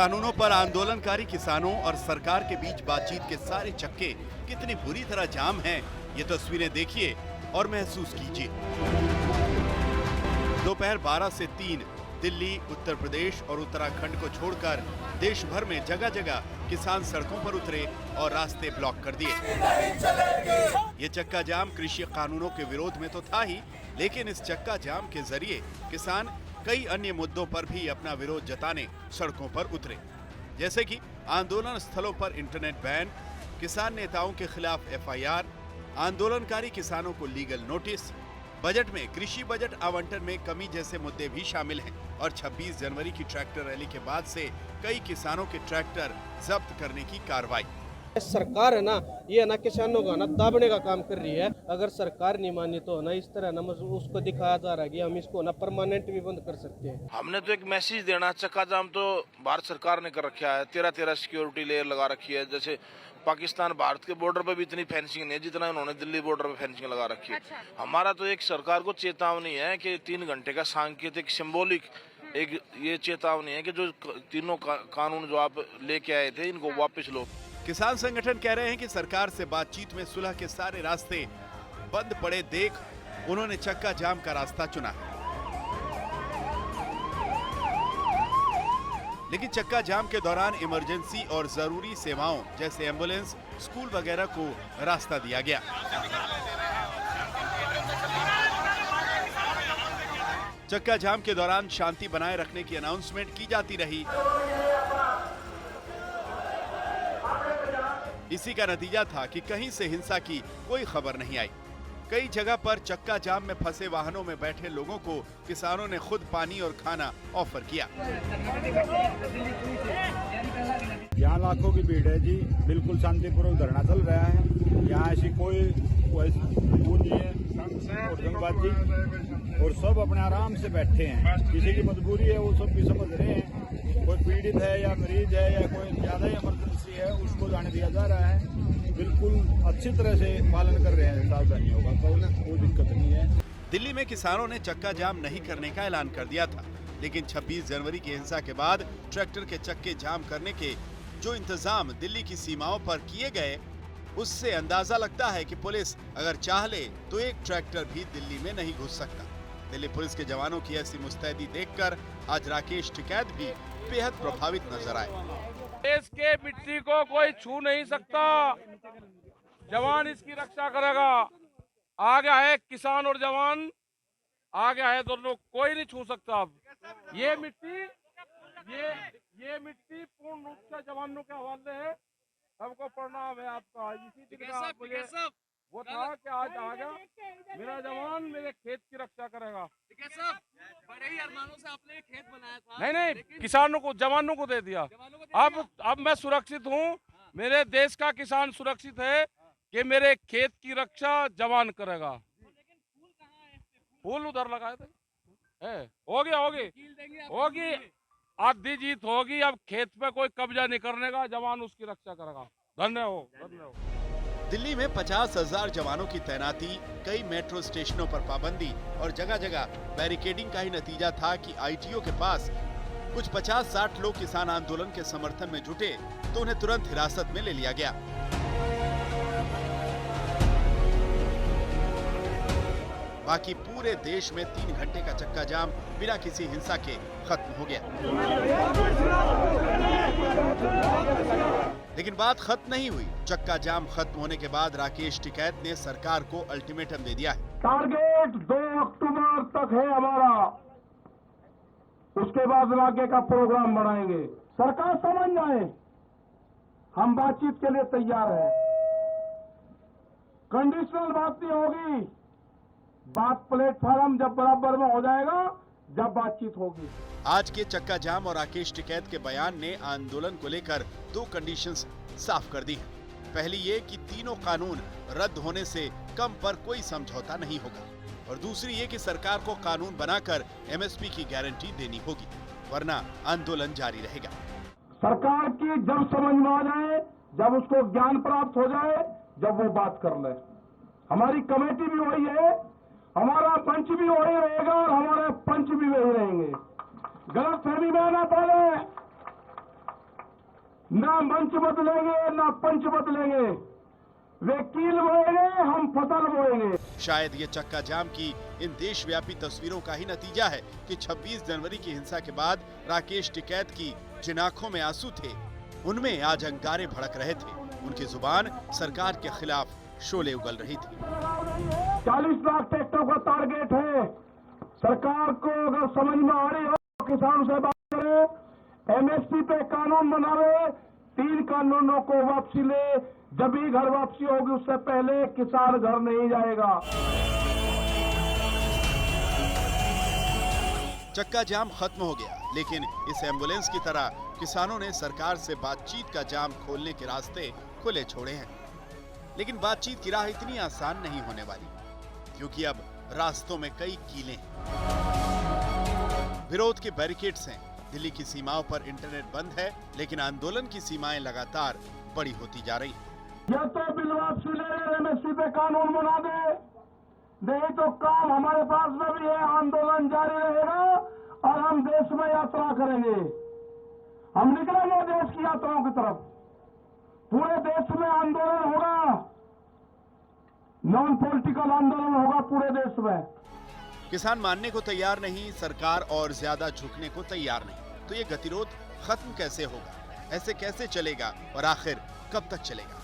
कानूनों पर आंदोलनकारी किसानों और सरकार के बीच बातचीत के सारे चक्के कितनी बुरी तरह जाम हैं, ये तस्वीरें देखिए और महसूस कीजिए। दोपहर 12 से 3 दिल्ली, उत्तर प्रदेश और उत्तराखंड को छोड़कर देश भर में जगह जगह किसान सड़कों पर उतरे और रास्ते ब्लॉक कर दिए। ये चक्का जाम कृषि कानूनों के विरोध में तो था ही, लेकिन इस चक्का जाम के जरिए किसान कई अन्य मुद्दों पर भी अपना विरोध जताने सड़कों पर उतरे, जैसे कि आंदोलन स्थलों पर इंटरनेट बैन, किसान नेताओं के खिलाफ एफआईआर, आंदोलनकारी किसानों को लीगल नोटिस, बजट में कृषि बजट आवंटन में कमी जैसे मुद्दे भी शामिल हैं। और 26 जनवरी की ट्रैक्टर रैली के बाद से कई किसानों के ट्रैक्टर जब्त करने की कार्रवाई। सरकार है ना, ये ना किसानों का ना दाबने का काम कर रही है। अगर सरकार नहीं मानी तो ना इस तरह ना उसको दिखाया जा रहा है कि हम इसको ना परमानेंट भी बंद कर सकते हैं। हमने तो एक मैसेज देना, चक्का जाम तो भारत सरकार ने कर रखा है, 13 सिक्योरिटी लेयर लगा रखी है। जैसे पाकिस्तान भारत के बॉर्डर पे भी इतनी फेंसिंग नहीं है जितना उन्होंने दिल्ली बॉर्डर पे फेंसिंग लगा रखी है। अच्छा। हमारा तो एक सरकार को चेतावनी है कि 3 घंटे का सांकेतिक सिंबॉलिक एक ये चेतावनी है कि जो तीनों कानून जो आप लेके आए थे इनको वापस लो। किसान संगठन कह रहे हैं कि सरकार से बातचीत में सुलह के सारे रास्ते बंद पड़े देख उन्होंने चक्का जाम का रास्ता चुना है। लेकिन चक्का जाम के दौरान इमरजेंसी और जरूरी सेवाओं जैसे एम्बुलेंस, स्कूल वगैरह को रास्ता दिया गया। चक्का जाम के दौरान शांति बनाए रखने की अनाउंसमेंट की जाती रही। इसी का नतीजा था कि कहीं से हिंसा की कोई खबर नहीं आई। कई जगह पर चक्का जाम में फंसे वाहनों में बैठे लोगों को किसानों ने खुद पानी और खाना ऑफर किया। यहाँ लाखों की भीड़ है जी, बिल्कुल शांतिपूर्वक धरना चल रहा है। यहाँ ऐसी कोई वो नहीं है जंगबाजी, और सब अपने आराम से बैठे हैं। किसी की मजबूरी है वो सब भी समझ रहे हैं। कोई पीड़ित है या मरीज है या कोई ज्यादा इमरजेंसी है उसको जाने दिया जा रहा है। बिल्कुल अच्छी तरह से पालन कर रहे हैं सावधानियों का, कोई दिक्कत नहीं है। दिल्ली में किसानों ने चक्का जाम नहीं करने का ऐलान कर दिया था, लेकिन 26 जनवरी की हिंसा के बाद ट्रैक्टर के चक्के जाम करने के जो इंतजाम दिल्ली की सीमाओं पर किए गए, उससे अंदाजा लगता है कि पुलिस अगर चाह ले तो एक ट्रैक्टर भी दिल्ली में नहीं घुस सकता। दिल्ली पुलिस के जवानों की ऐसी मुस्तैदी देखकर आज राकेश टिकैत भी बेहद प्रभावित नजर आए। देश के मिट्टी को कोई छू नहीं सकता, जवान इसकी रक्षा करेगा। आ गया है किसान और जवान, आ गया है दोनों, कोई नहीं छू सकता। अब ये मिट्टी पूर्ण रूप से जवानों के हवाले है। सबको प्रणाम है आपका। इसी तरह वो था कि आज आ गया मेरा जवान मेरे खेत की रक्षा करेगा। बड़े ही अरमानों से आपने खेत बनाया था। नहीं, किसानों को, जवानों को दे दिया। अब मैं सुरक्षित हूँ, मेरे देश का किसान सुरक्षित है कि मेरे खेत की रक्षा जवान करेगा। फूल उधर लगाए थे, होगी आधी जीत होगी। अब खेत पे कोई कब्जा नहीं करने का, जवान उसकी रक्षा करेगा। धन्यवाद। दिल्ली में 50,000 जवानों की तैनाती, कई मेट्रो स्टेशनों पर पाबंदी और जगह जगह बैरिकेडिंग का ही नतीजा था कि आईटीओ के पास कुछ 50-60 लोग किसान आंदोलन के समर्थन में जुटे तो उन्हें तुरंत हिरासत में ले लिया गया। बाकी पूरे देश में 3 घंटे का चक्का जाम बिना किसी हिंसा के खत्म हो गया। लेकिन बात खत्म नहीं हुई। चक्का जाम खत्म होने के बाद राकेश टिकैत ने सरकार को अल्टीमेटम दे दिया है। टारगेट 2 अक्टूबर तक है हमारा, उसके बाद आगे का प्रोग्राम बढ़ाएंगे। सरकार समझ जाए हम बातचीत के लिए तैयार हैं। कंडीशनल बात नहीं होगी, बात प्लेटफॉर्म जब बराबर में हो जाएगा जब बातचीत होगी। आज के चक्का जाम और राकेश टिकैत के बयान ने आंदोलन को लेकर 2 कंडीशंस साफ कर दी हैं। पहली ये कि तीनों कानून रद्द होने से कम पर कोई समझौता नहीं होगा, और दूसरी ये कि सरकार को कानून बनाकर एमएसपी की गारंटी देनी होगी, वरना आंदोलन जारी रहेगा। सरकार की जब समझ में आ जाए, जब उसको ज्ञान प्राप्त हो जाए, जब वो बात कर ले। हमारी कमेटी भी वही है, हमारा पंच भी वही रहेगा और हमारे पंच भी वही रहेंगे। गलत फहमी में ना पड़े, ना मंच बदलेंगे ना पंच बदलेंगे, वे कील बोएंगे, हम फसल बोएंगे। शायद ये चक्का जाम की इन देशव्यापी तस्वीरों का ही नतीजा है कि 26 जनवरी की हिंसा के बाद राकेश टिकैत की जिन आंखों में आंसू थे, उनमें आज अंगारे भड़क रहे थे। उनकी जुबान सरकार के खिलाफ शोले उगल रही थी। 40 लाख ट्रैक्टर का टारगेट है। सरकार को अगर समझ में आ रही हो तो किसानों से बात करे, एमएसपी पे कानून बनावे, 3 कानूनों को वापसी ले। जब भी घर वापसी होगी उससे पहले किसान घर नहीं जाएगा। चक्का जाम खत्म हो गया, लेकिन इस एम्बुलेंस की तरह किसानों ने सरकार से बातचीत का जाम खोलने के रास्ते खुले छोड़े हैं। लेकिन बातचीत की राह इतनी आसान नहीं होने वाली, क्योंकि अब रास्तों में कई कीलें हैं। विरोध के बैरिकेड्स हैं। दिल्ली की सीमाओं पर इंटरनेट बंद है, लेकिन आंदोलन की सीमाएं लगातार बड़ी होती जा रही हैं। या तो बिल वापसी ले, एमएसपी पे कानून बना दे, नहीं तो काम हमारे पास में भी है। आंदोलन जारी रहेगा और हम देश में यात्रा करेंगे। हम निकलेंगे देश की यात्राओं की तरफ। पूरे देश में आंदोलन होगा, नॉन पॉलिटिकल आंदोलन होगा पूरे देश में। किसान मानने को तैयार नहीं, सरकार और ज्यादा झुकने को तैयार नहीं। तो ये गतिरोध खत्म कैसे होगा? ऐसे कैसे चलेगा और आखिर कब तक चलेगा?